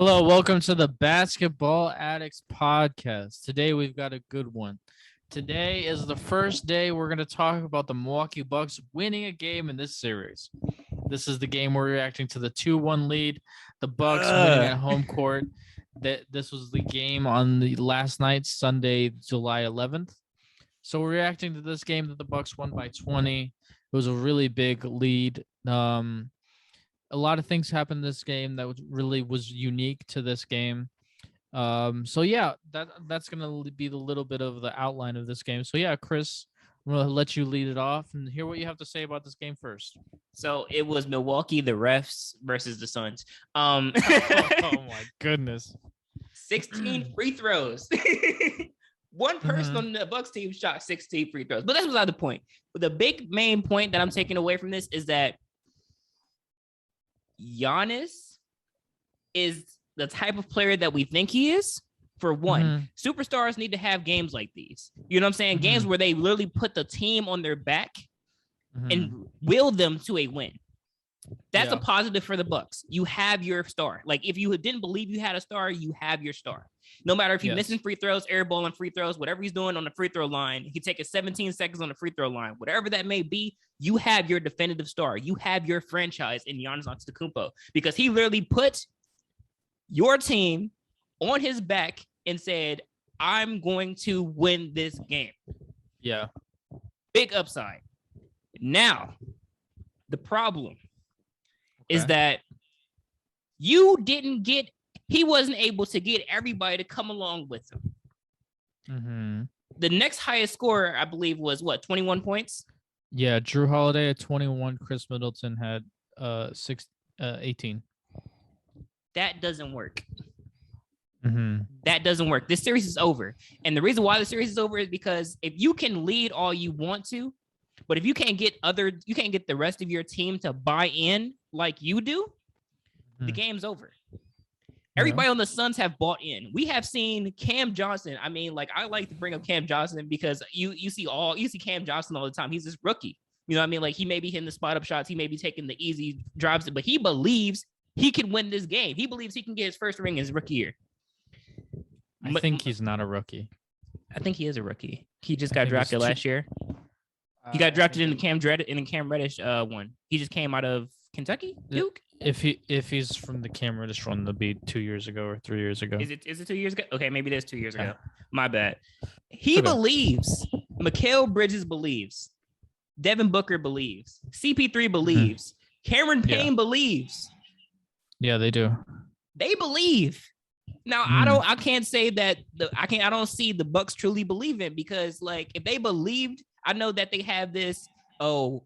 Hello, welcome to the Basketball Addicts podcast. Today we've got a good one. Today is the first day we're going to talk about the Milwaukee Bucks winning a game in this series. This is the game we're reacting to the 2-1 lead, the Bucks winning at home court. This was the game on the last night, Sunday, July 11th. So we're reacting to this game that the Bucks won by 20. It was a really big lead. A lot of things happened in this game that was unique to this game. So yeah, that's gonna be the little bit of the outline of this game. So yeah, Chris, I'm gonna let you lead it off and hear what you have to say about this game first. So it was Milwaukee, the refs versus the Suns. Oh my goodness. 16 free throws. One person on the Bucks team shot 16 free throws. But that's beside the point. But the big main point that I'm taking away from this is that Giannis is the type of player that we think he is. For one, superstars need to have games like these. You know what I'm saying? Games where they literally put the team on their back and will them to a win. That's a positive for the Bucks. You have your star. Like, if you didn't believe you had a star, you have your star. No matter if he's missing free throws, airballing free throws, whatever he's doing on the free throw line, he take 17 seconds on the free throw line, whatever that may be, you have your definitive star. You have your franchise in Giannis Antetokounmpo, because he literally put your team on his back and said, I'm going to win this game. Yeah. Big upside. Now, the problem is that he wasn't able to get everybody to come along with him. The next highest scorer, I believe, was 21 points? Yeah, Drew Holiday at 21. Chris Middleton had 18. That doesn't work. That doesn't work. This series is over. And the reason why the series is over is because if you can lead all you want to, but if you can't get the rest of your team to buy in like you do, the game's over. Everybody on the Suns have bought in. We have seen Cam Johnson. I mean, like, I like to bring up Cam Johnson because you see Cam Johnson all the time. He's this rookie. You know what I mean? Like, he may be hitting the spot up shots. He may be taking the easy drives, but he believes he can win this game. He believes he can get his first ring in his rookie year. I think he's not a rookie. I think he is a rookie. He just got drafted last year. He got drafted in the Cam Reddish one. He just came out of Kentucky, Duke. If he's from the Cam Reddish run, that'll be 2 years ago or 3 years ago. Is it 2 years ago? Okay, maybe it is 2 years ago. My bad. He believes. Mikal Bridges believes. Devin Booker believes. CP3 believes. Cameron Payne believes. Yeah, they do. They believe. Now, I can't say that I don't see the Bucks truly believing, because, like, if they believed, I know that they have this,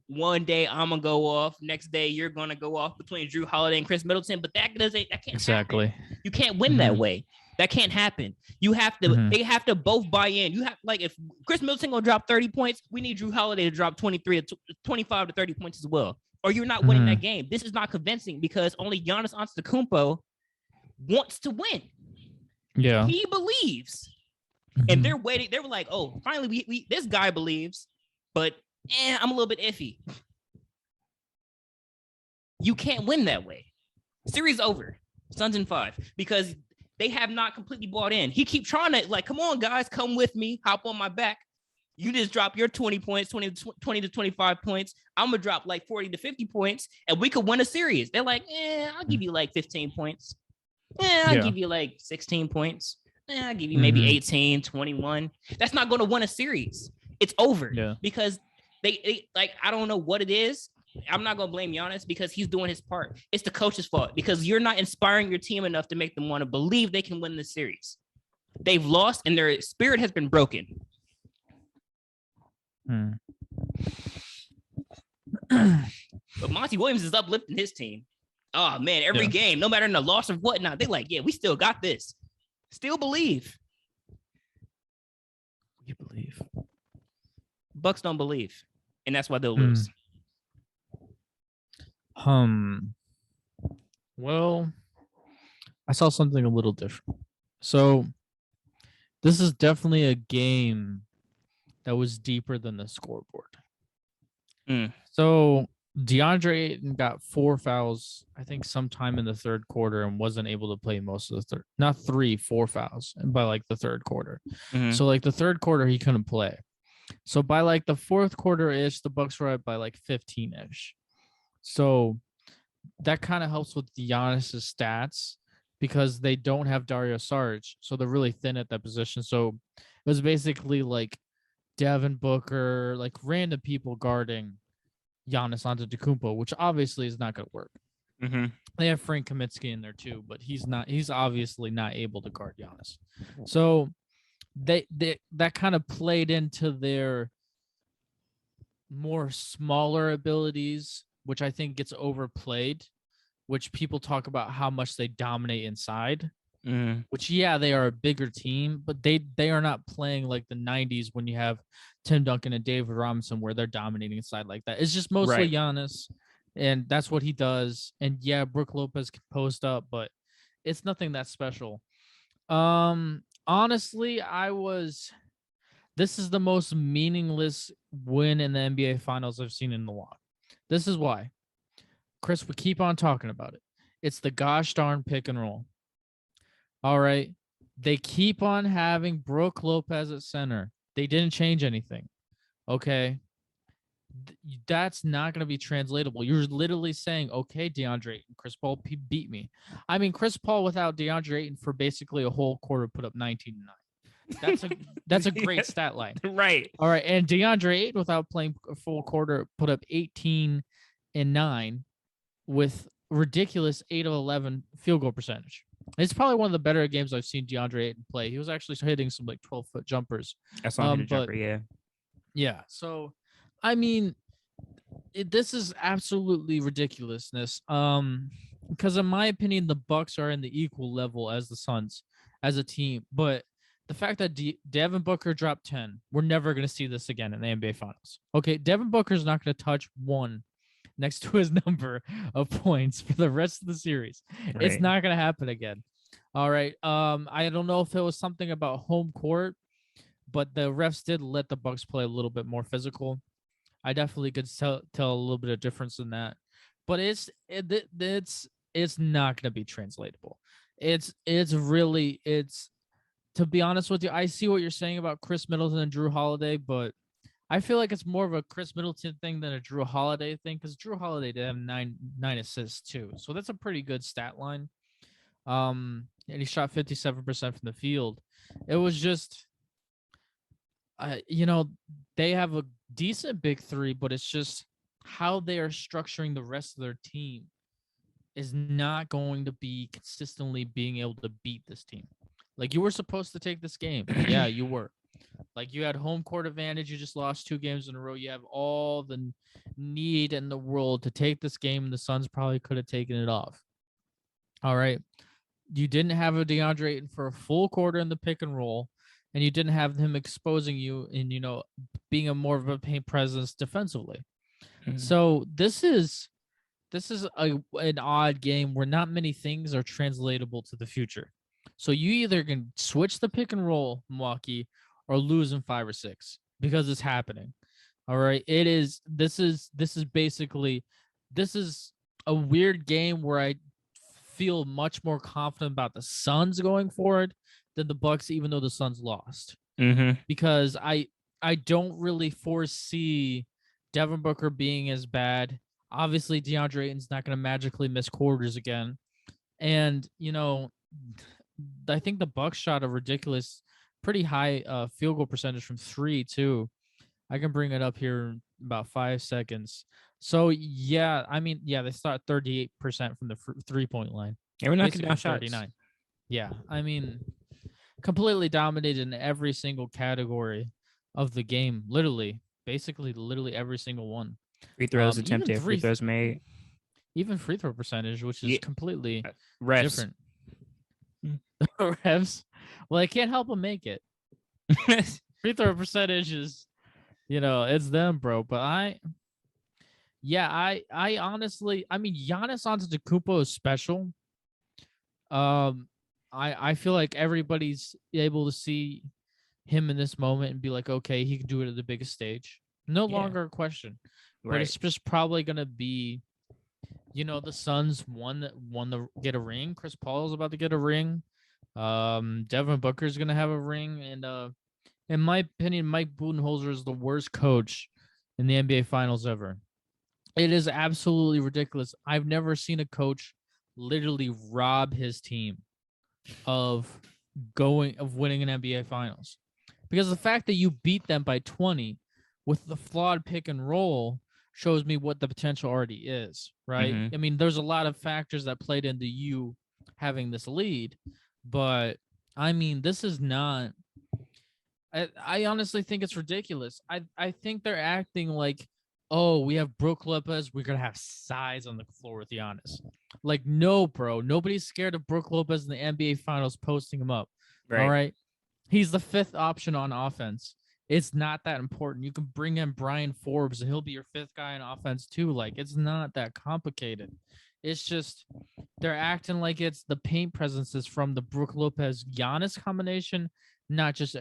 one day I'm gonna go off, next day you're gonna go off, between Drew Holiday and Chris Middleton, but that can't happen. You can't win that way. That can't happen. You have to they have to both buy in. You have, like, if Chris Middleton gonna drop 30 points, we need Drew Holiday to drop 25 to 30 points as well. Or you're not winning that game. This is not convincing, because only Giannis Antetokounmpo wants to win. Yeah. He believes. And they're waiting. They were like, oh, finally, we this guy believes, but I'm a little bit iffy. You can't win that way. Series over. Suns in 5, because they have not completely bought in. He keep trying to, like, come on, guys, come with me, hop on my back. You just drop your 20 points, 20 to 25 points. I'm going to drop like 40 to 50 points, and we could win a series. They're like, I'll give you like 15 points. I'll give you like 16 points. I'll give you maybe 18, 21. That's not going to win a series. It's over because they like, I don't know what it is. I'm not going to blame Giannis, because he's doing his part. It's the coach's fault, because you're not inspiring your team enough to make them want to believe they can win the series. They've lost, and their spirit has been broken. But Monty Williams is uplifting his team. Oh, man, every game, no matter in the loss or whatnot, they're like, yeah, we still got this. Still believe. We believe. Bucks don't believe, and that's why they'll lose. Well, I saw something a little different. So this is definitely a game that was deeper than the scoreboard. So DeAndre Ayton got 4 fouls, I think, sometime in the third quarter and wasn't able to play most of the third, not 3, 4 fouls by like the third quarter. Mhm. So like the third quarter, he couldn't play. So by like the fourth quarter ish, the Bucks were up by like 15 ish. So that kind of helps with Giannis's stats because they don't have Dario Saric, so they're really thin at that position. So it was basically like Devin Booker, like random people guarding Giannis Antetokounmpo, which obviously is not going to work. Mhm. They have Frank Kaminsky in there too, but he's not. He's obviously not able to guard Giannis. So they that kind of played into their more smaller abilities, which I think gets overplayed. Which people talk about how much they dominate inside. Mhm. Which yeah, they are a bigger team, but they are not playing like the '90s when you have Tim Duncan and David Robinson where they're dominating inside like that. It's just mostly Right. Giannis, and that's what he does. And yeah, Brook Lopez can post up, but it's nothing that special. Honestly, this is the most meaningless win in the NBA Finals I've seen in a while. This is why. Chris, we keep on talking about it. It's the gosh darn pick and roll. All right. They keep on having Brook Lopez at center. They didn't change anything. Okay. That's not going to be translatable. You're literally saying, okay, DeAndre Ayton, Chris Paul beat me. I mean, Chris Paul without DeAndre Ayton for basically a whole quarter put up 19 and 9. That's a great stat line. Right. All right. And DeAndre Ayton without playing a full quarter put up 18 and 9 with ridiculous 8 of 11 field goal percentage. It's probably one of the better games I've seen DeAndre Ayton play. He was actually hitting some like 12-foot jumpers. I saw him hit a jumper. Yeah. Yeah. So, I mean, this is absolutely ridiculousness. Because in my opinion, the Bucks are in the equal level as the Suns as a team. But the fact that Devin Booker dropped 10, we're never going to see this again in the NBA Finals. Okay, Devin Booker's not going to touch one next to his number of points for the rest of the series. Right. It's not going to happen again. All right. I don't know if it was something about home court, but the refs did let the Bucks play a little bit more physical. I definitely could tell a little bit of difference in that, but it's not going to be translatable. It's to be honest with you, I see what you're saying about Chris Middleton and Drew Holiday, but I feel like it's more of a Chris Middleton thing than a Drew Holiday thing because Drew Holiday did have nine assists too, so that's a pretty good stat line. And he shot 57% from the field. It was just, they have a decent big three, but it's just how they are structuring the rest of their team is not going to be consistently being able to beat this team. Like, you were supposed to take this game. Yeah, you were. Like, you had home court advantage. You just lost 2 games in a row. You have all the need in the world to take this game, and the Suns probably could have taken it off. All right. You didn't have a DeAndre Ayton for a full quarter in the pick and roll, and you didn't have him exposing you and, being a more of a paint presence defensively. Mm-hmm. So this is an odd game where not many things are translatable to the future. So you either can switch the pick and roll, Milwaukee, or lose in 5 or 6 because it's happening. All right. This is a weird game where I feel much more confident about the Suns going forward than the Bucks, even though the Suns lost. Mm-hmm. Because I don't really foresee Devin Booker being as bad. Obviously, DeAndre Ayton's not going to magically miss quarters again. And, I think the Bucks shot a ridiculous, pretty high field goal percentage from 3 too. I can bring it up here in about 5 seconds. So yeah, they start 38% from the 3-point line. Yeah, we're knocking down shots. 39. Yeah, completely dominated in every single category of the game. Literally every single one. Free throws attempted, free throws made. Even free throw percentage, which is completely refs. Different. Refs. Well, I can't help but make it. Free throw percentage is, it's them, bro. But I honestly, Giannis Antetokounmpo is special. I feel like everybody's able to see him in this moment and be like, okay, he can do it at the biggest stage. No longer a question. but it's just probably gonna be, the Suns won to get a ring. Chris Paul is about to get a ring. Devin Booker's gonna have a ring, and in my opinion, Mike Budenholzer is the worst coach in the NBA Finals ever. It is absolutely ridiculous. I've never seen a coach literally rob his team of winning an NBA Finals. Because the fact that you beat them by 20 with the flawed pick and roll shows me what the potential already is, right? Mm-hmm. I mean, there's a lot of factors that played into you having this lead, but I mean, this is not. I honestly think it's ridiculous. I think they're acting like, oh, we have Brook Lopez, we're gonna have size on the floor with Giannis. Like, no, bro, nobody's scared of Brook Lopez in the NBA Finals posting him up. All right, he's the fifth option on offense. It's not that important. You can bring in Brian Forbes, and he'll be your fifth guy on offense too. Like, it's not that complicated. It's just they're acting like it's the paint presences from the Brook Lopez Giannis combination, not just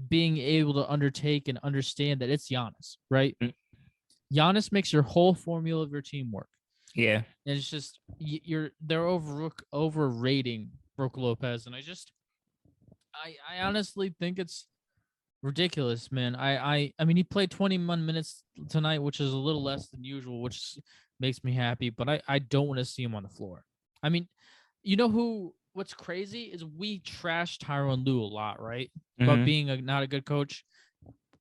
being able to undertake and understand that it's Giannis, right? Giannis makes your whole formula of your team work. Yeah. And it's just they're overrating Brook Lopez, and I honestly think it's ridiculous, man. I mean, he played 21 minutes tonight, which is a little less than usual, which makes me happy, but I don't want to see him on the floor. I mean, what's crazy is we trash Tyronn Lue a lot, right? About being not a good coach.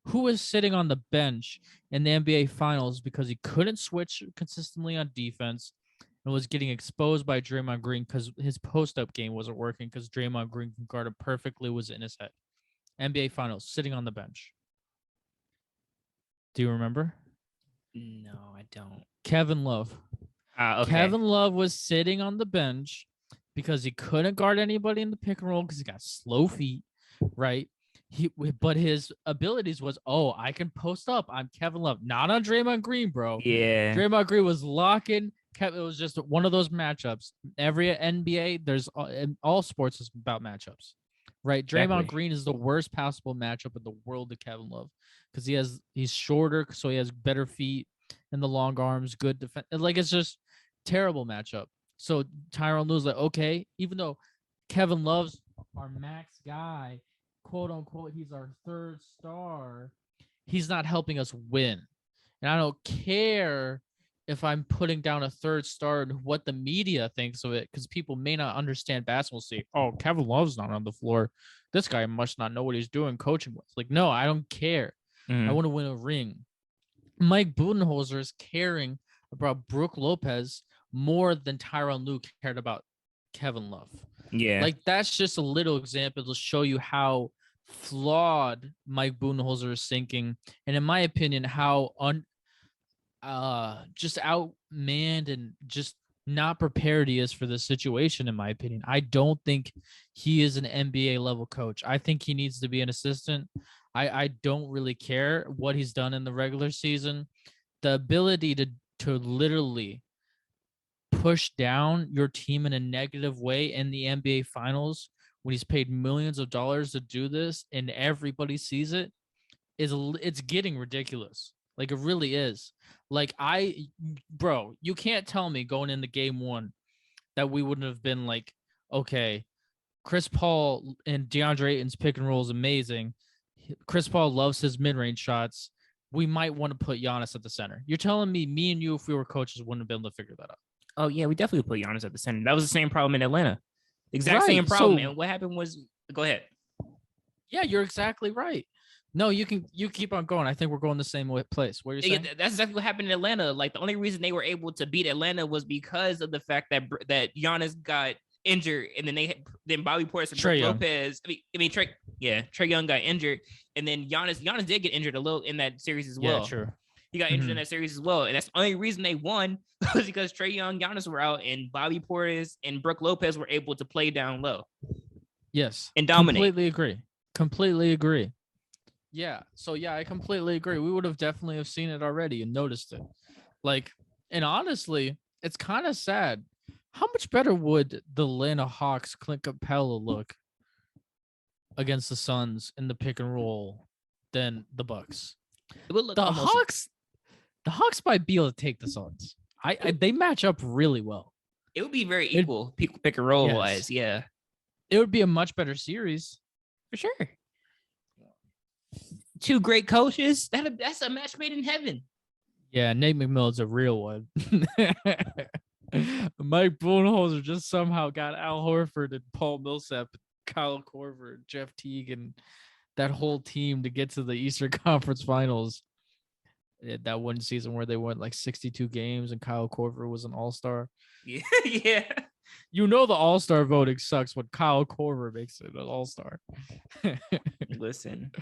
Who is sitting on the bench in the NBA Finals because he couldn't switch consistently on defense and was getting exposed by Draymond Green because his post-up game wasn't working because Draymond Green guarded perfectly, was in his head. NBA Finals, sitting on the bench. Do you remember? No, I don't. Kevin Love. Okay. Kevin Love was sitting on the bench because he couldn't guard anybody in the pick and roll because he got slow feet, right? But his abilities was, I can post up. I'm Kevin Love, not on Draymond Green, bro. Yeah. Draymond Green was locking. It was just one of those matchups. Every NBA, there's all sports is about matchups, right? Draymond Green is the worst possible matchup in the world to Kevin Love because he's shorter, so he has better feet and the long arms, good defense. Like, it's just terrible matchup. So Tyronn Lue's like, okay, even though Kevin Love's our max guy, quote unquote, he's our third star, he's not helping us win. And I don't care if I'm putting down a third star and what the media thinks of it, because people may not understand basketball. Say, oh, Kevin Love's not on the floor. This guy must not know what he's doing coaching with. Like, no, I don't care. I want to win a ring. Mike Budenholzer is caring about Brook Lopez more than Tyronn Lue cared about Kevin Love. Yeah. Like, that's just a little example to show you how flawed Mike Budenholzer is thinking. And in my opinion, how just outmanned and just not prepared he is for this situation, in my opinion. I don't think he is an NBA level coach. I think he needs to be an assistant. I don't really care what he's done in the regular season. The ability to literally push down your team in a negative way in the NBA Finals when he's paid millions of dollars to do this and everybody sees it it's getting ridiculous. Like, it really is. Like, bro, you can't tell me going into game one that we wouldn't have been like, okay, Chris Paul and DeAndre Ayton's pick and roll is amazing. Chris Paul loves his mid-range shots. We might want to put Giannis at the center. You're telling me and you, if we were coaches, wouldn't have been able to figure that out. Oh, yeah, we definitely put Giannis at the center. That was the same problem in Atlanta. Exact same problem. And what happened was, go ahead. Yeah, you're exactly right. No, you keep on going. I think we're going the same place. What are you saying? That's exactly what happened in Atlanta. Like, the only reason they were able to beat Atlanta was because of the fact that Giannis got injured, and then Bobby Portis and Brook Lopez. Trae Young got injured, and then Giannis did get injured a little in that series as well. Yeah, true. He got injured in that series as well, and that's the only reason they won was because Trae Young, Giannis were out, and Bobby Portis and Brook Lopez were able to play down low. Yes, and dominate. Completely agree. Yeah. So yeah, I completely agree. We would have definitely have seen it already and noticed it. Like, and honestly, it's kind of sad. How much better would the Atlanta Hawks Clint Capella look against the Suns in the pick and roll than the Bucks? It would look Hawks, The Hawks might be able to take the Suns. They match up really well. It would be very equal, pick and roll wise. Yeah, it would be a much better series for sure. Two great coaches. That's a match made in heaven. Yeah, Nate McMillan's a real one. Mike Budenholzer just somehow got Al Horford and Paul Millsap, Kyle Korver, Jeff Teague, and that whole team to get to the Eastern Conference Finals. That one season where they went like 62 games and Kyle Korver was an all-star. Yeah, yeah. You know the all-star voting sucks when Kyle Korver makes it an all-star. Listen.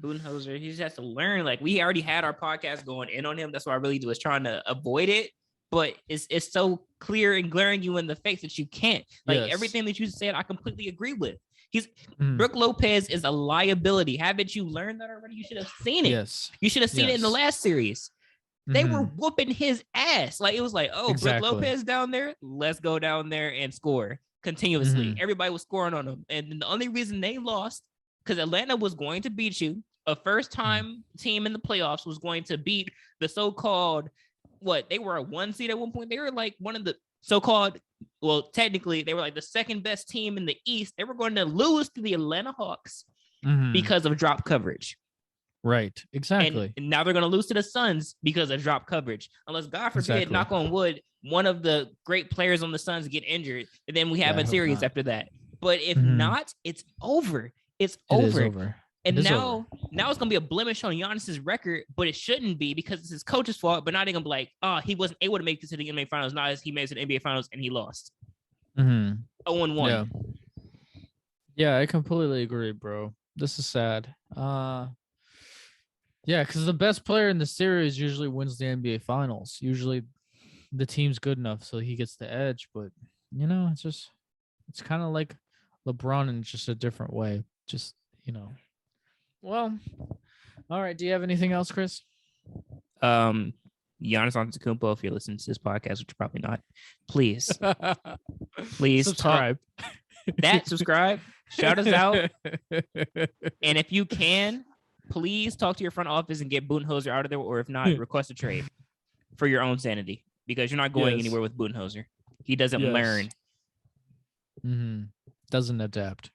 Budenholzer, he just has to learn. Like, we already had our podcast going in on him. That's why I really was trying to avoid it. But it's so clear and glaring you in the face that you can't. Like, everything that you said, I completely agree with. Brook Lopez is a liability. Haven't you learned that already? You should have seen it. Yes. You should have seen it in the last series. They were whooping his ass. Like, it was like, oh, exactly. Brook Lopez down there. Let's go down there and score continuously. Everybody was scoring on him. And the only reason they lost, because Atlanta was going to beat you. A first-time team in the playoffs was going to beat the so-called, they were a 1 seed at one point. They were like one of the so-called, well, technically, they were like the second best team in the East. They were going to lose to the Atlanta Hawks because of drop coverage. Right, exactly. And now they're going to lose to the Suns because of drop coverage. Unless, God forbid, knock on wood, one of the great players on the Suns get injured, and then we have a series after that. But if not, it's over. It's over. And now it's gonna be a blemish on Giannis's record, but it shouldn't be because it's his coach's fault. But now they're gonna be like, oh, he wasn't able to make it to the NBA Finals. Not as he made it to the NBA Finals and he lost. 0-1. Yeah, I completely agree, bro. This is sad. Yeah, because the best player in the series usually wins the NBA Finals. Usually, the team's good enough so he gets the edge. But it's kind of like LeBron in just a different way. Just, Well, all right. Do you have anything else, Chris? Giannis Antetokounmpo, if you're listening to this podcast, which you're probably not, please subscribe. Subscribe. Shout us out. And if you can, please talk to your front office and get Budenholzer out of there, or if not, request a trade for your own sanity, because you're not going anywhere with Budenholzer. He doesn't learn. Doesn't adapt.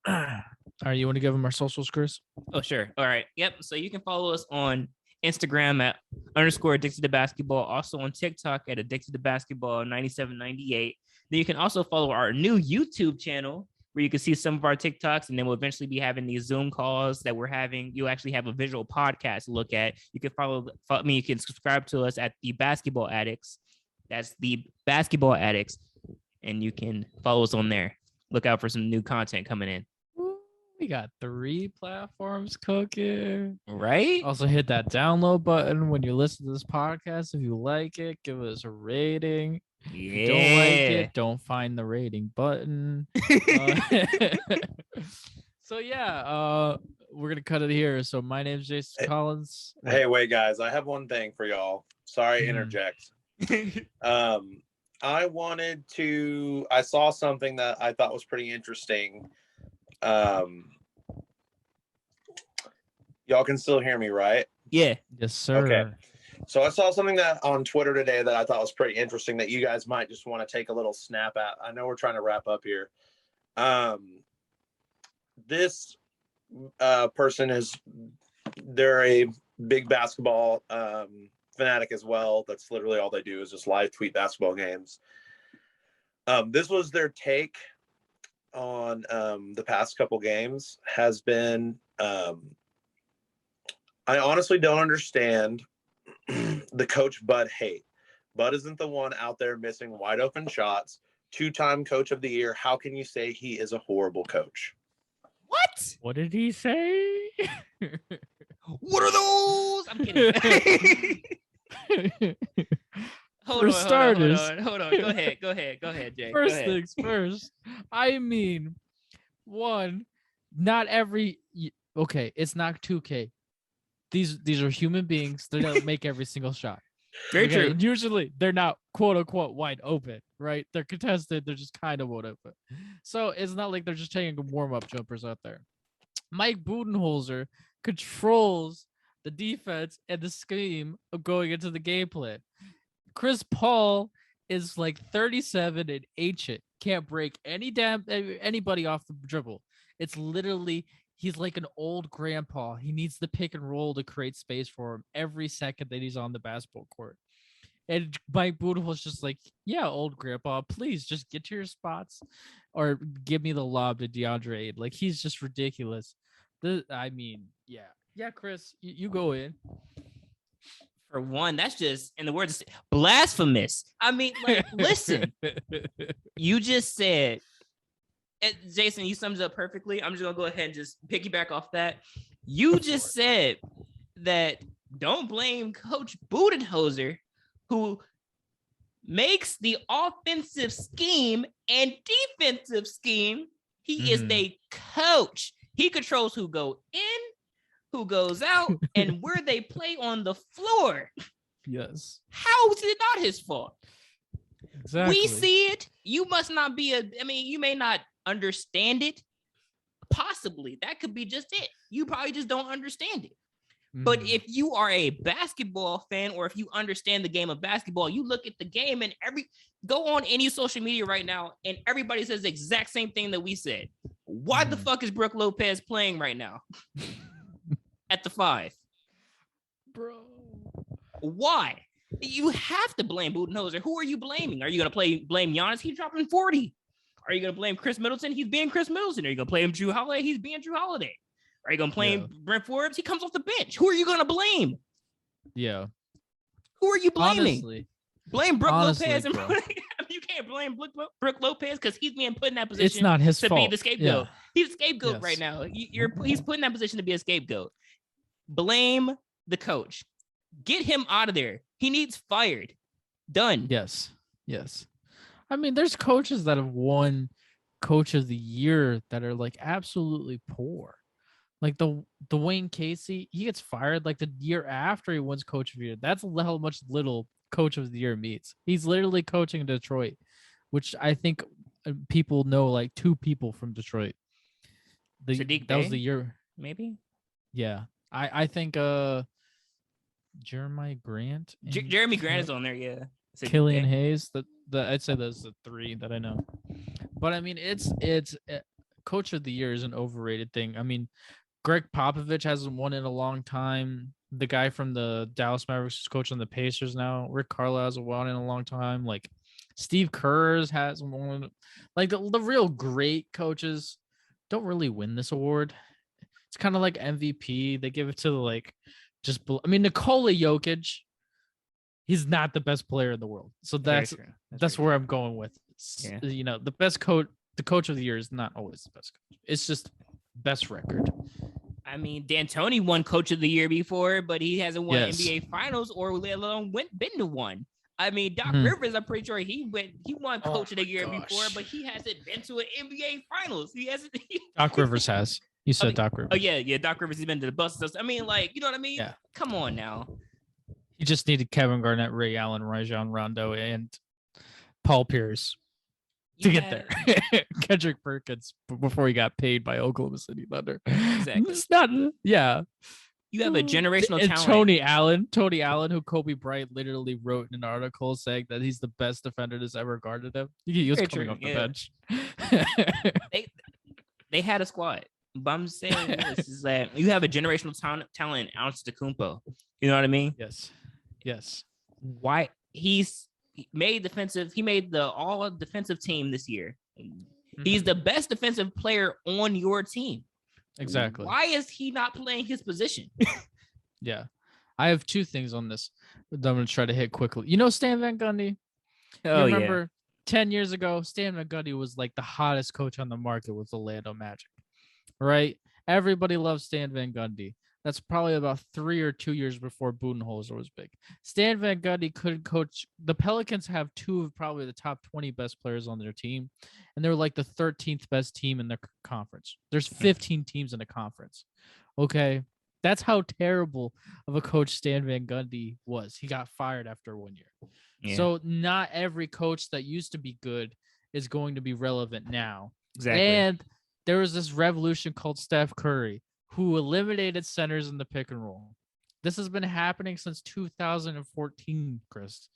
All right, you want to give them our socials, Chris? Oh, sure. All right. Yep. So you can follow us on Instagram at _addicted to basketball. Also on TikTok at addicted to basketball 9798. Then you can also follow our new YouTube channel where you can see some of our TikToks, and then we'll eventually be having these Zoom calls that we're having. You actually have a visual podcast to look at. You can follow me. You can subscribe to us at the Basketball Addicts. That's the Basketball Addicts. And you can follow us on there. Look out for some new content coming in. We got 3 platforms cooking. Right? Also hit that download button when you listen to this podcast. If you like it, give us a rating. Yeah. If you don't like it, don't find the rating button. So yeah, we're gonna cut it here. So my name's Jason Collins. Hey, wait, guys, I have one thing for y'all. Sorry, interject. I saw something that I thought was pretty interesting. Y'all can still hear me, right? Yeah. Yes, sir. Okay. So I saw something that on Twitter today that I thought was pretty interesting that you guys might just want to take a little snap at. I know we're trying to wrap up here. This person they're a big basketball fanatic as well. That's literally all they do is just live tweet basketball games. This was their take on the past couple games has been I honestly don't understand the Coach Bud hate. Bud isn't the one out there missing wide open shots. 2-time Coach of the Year. How can you say he is a horrible coach? What? What did he say? What are those? I'm kidding. Hold on. Go ahead, Jay. First things first. I mean, not every. Okay, it's not 2K. These are human beings. They don't make every single shot. Very true. Usually they're not quote unquote wide open, right? They're contested. They're just kind of wide open. So it's not like they're just taking warm up jumpers out there. Mike Budenholzer controls the defense, and the scheme of going into the game plan. Chris Paul is like 37 and ancient. Can't break anybody off the dribble. It's literally he's like an old grandpa. He needs the pick and roll to create space for him every second that he's on the basketball court. And Mike Budenholzer's just like, yeah, old grandpa, please just get to your spots or give me the lob to DeAndre. Like he's just ridiculous. Yeah, Chris, you go in. For one, that's just, in the words, blasphemous. I mean, like, listen, you just said, Jason, you summed it up perfectly. I'm just going to go ahead and just piggyback off that. You just said that don't blame Coach Budenholzer, who makes the offensive scheme and defensive scheme. He is the coach. He controls who go in, who goes out, and where they play on the floor. Yes. How is it not his fault? Exactly. We see it. You must not be you may not understand it. Possibly. That could be just it. You probably just don't understand it. But if you are a basketball fan, or if you understand the game of basketball, you look at the game and go on any social media right now, and everybody says the exact same thing that we said. Why the fuck is Brook Lopez playing right now? At the 5, bro. Why? You have to blame Budenholzer. Who are you blaming? Are you gonna blame Giannis? He's dropping 40. Are you gonna blame Chris Middleton? He's being Chris Middleton. Are you gonna blame Drew Holiday? He's being Drew Holiday. Are you gonna blame Brent Forbes? He comes off the bench. Who are you gonna blame? Yeah. Who are you blaming? Honestly, blame Brook Lopez. And bro. You can't blame Brook Lopez because he's being put in that position. It's not his fault. Be the scapegoat. Yeah. He's a scapegoat right now. He's put in that position to be a scapegoat. Blame the coach. Get him out of there. He needs fired. Done. Yes. I mean, there's coaches that have won Coach of the Year that are like absolutely poor. Like the Dwayne Casey, he gets fired like the year after he wins Coach of the Year. That's how much little Coach of the Year means. He's literally coaching in Detroit, which I think people know like 2 people from Detroit. That was the year. Maybe. Yeah. I think Jeremiah Grant. Jeremy Grant is on there, yeah. Killian Hayes. I'd say those are the 3 that I know. But I mean, it's Coach of the Year is an overrated thing. I mean, Greg Popovich hasn't won in a long time. The guy from the Dallas Mavericks is coaching the Pacers now. Rick Carlisle hasn't won in a long time. Like Steve Kerr hasn't won. Like the real great coaches don't really win this award. It's kind of like MVP. They give it to Nikola Jokic. He's not the best player in the world. So that's where I'm going with. The best coach, the Coach of the Year is not always the best coach. It's just best record. I mean, D'Antoni won Coach of the Year before, but he hasn't won NBA Finals or let alone been to one. I mean, Doc Rivers, I'm pretty sure he won Coach of the Year before, but he hasn't been to an NBA Finals. He hasn't. Doc Rivers has. You said Doc Rivers. Oh yeah, Doc Rivers. He's been to the bus. I mean, like, you know what I mean? Yeah. Come on now. You just needed Kevin Garnett, Ray Allen, Rajon Rondo, and Paul Pierce to get there. Kendrick Perkins before he got paid by Oklahoma City Thunder. Exactly. It's not. Yeah. You have a generational talent. Tony Allen, who Kobe Bryant literally wrote in an article saying that he's the best defender that's ever guarded him. He was coming off the bench. They had a squad. But I'm saying this is that you have a generational talent, Antetokounmpo. You know what I mean? Yes. Why he made the all defensive team this year. He's the best defensive player on your team. Exactly. Why is he not playing his position? Yeah. I have 2 things on this that I'm going to try to hit quickly. You know Stan Van Gundy? Oh, you remember 10 years ago, Stan Van Gundy was like the hottest coach on the market with Orlando Magic, right? Everybody loves Stan Van Gundy. That's probably about 3 or 2 years before Budenholzer was big. Stan Van Gundy couldn't coach. The Pelicans have 2 of probably the top 20 best players on their team, and they're like the 13th best team in their conference. There's 15 teams in the conference. Okay, that's how terrible of a coach Stan Van Gundy was. He got fired after 1 year. Yeah. So not every coach that used to be good is going to be relevant now. Exactly. And there was this revolution called Steph Curry, who eliminated centers in the pick and roll. This has been happening since 2014, Chris.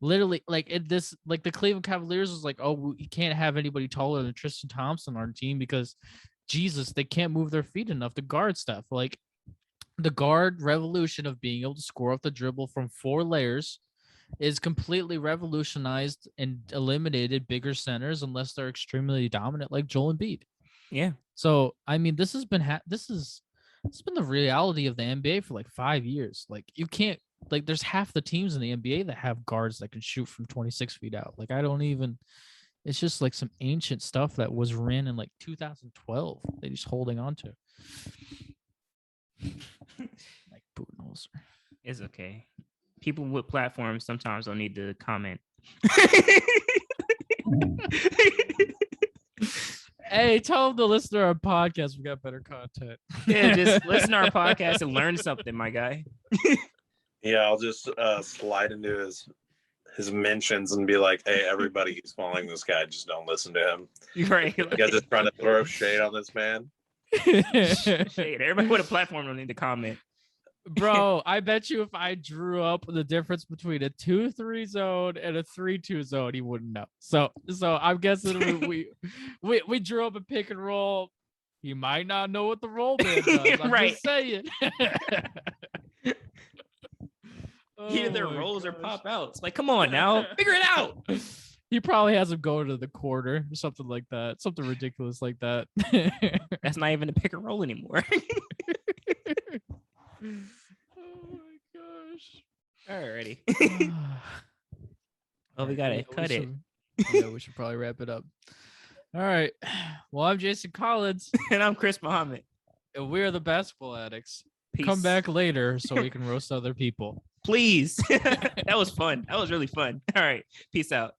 Literally, like the Cleveland Cavaliers was like, oh, you can't have anybody taller than Tristan Thompson on our team because, Jesus, they can't move their feet enough to guard stuff. Like the guard revolution of being able to score off the dribble from 4 layers is completely revolutionized and eliminated bigger centers unless they're extremely dominant, like Joel Embiid. Yeah. So I mean, this has been it's been the reality of the NBA for like 5 years. Like you can't like there's half the teams in the NBA that have guards that can shoot from 26 feet out. Like I don't even. It's just like some ancient stuff that was ran in like 2012. They're just holding on to. Like Budenholzer. It's okay. People with platforms sometimes don't need to comment. Hey, tell them to listen to our podcast. We got better content. Yeah, just listen to our podcast and learn something, my guy. Yeah, I'll just slide into his mentions and be like, hey, everybody who's following this guy, just don't listen to him. Right. You guys just trying to throw shade on this man. Shade. Everybody with a platform don't need to comment. Bro, I bet you if I drew up the difference between a 2-3 zone and a 3-2 zone, he wouldn't know. So I'm guessing we drew up a pick and roll. He might not know what the roll man does. I'm Right. just saying. Either rolls or pop outs. Like, come on now, figure it out. He probably has him going to the corner or something like that. Something ridiculous like that. That's not even a pick and roll anymore. Oh my gosh. Alrighty. Well, we gotta cut it. Yeah, we should probably wrap it up. All right. Well, I'm Jason Collins. And I'm Chris Muhammad. And we're the Basketball Addicts. Peace. Come back later so we can roast other people. Please. That was fun. That was really fun. All right. Peace out.